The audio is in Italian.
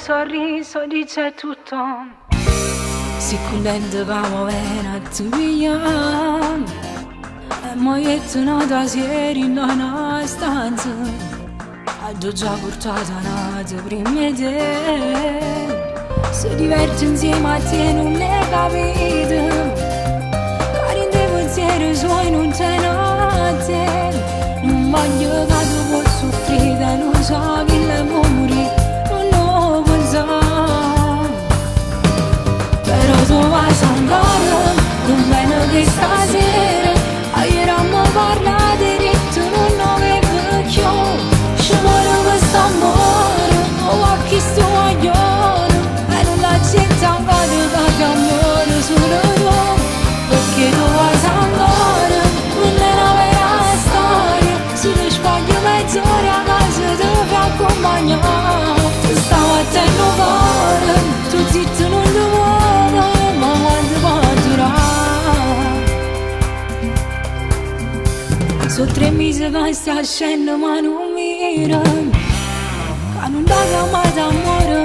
sorriso dice tutto. Si contenta che muovere a tu pigliam e moglietto nata seri in una stanza. Ho già portato nata prima di te. Si diverte insieme a te non ne capite. Cari in te pensieri suoi non te notte. Non voglio che tu puoi soffrire, non so che le morire, non lo penso. Però tu vai ancora, non bene che stasera aiutammo a parlare diritto, non avevo più. Ci vuole questo amore, o a chi sto vogliono, e non la gente ancora che amore solo tu, perché tu vai ancora, non è una vera storia, se ti sbaglio mezz'ora a casa ti fai accompagnare, tu stamattina non vuole, tu zitto non ti vuole, ma quando può durare? Sono 3 mesi che stai scendendo ma non mira, che non dà mai d'amore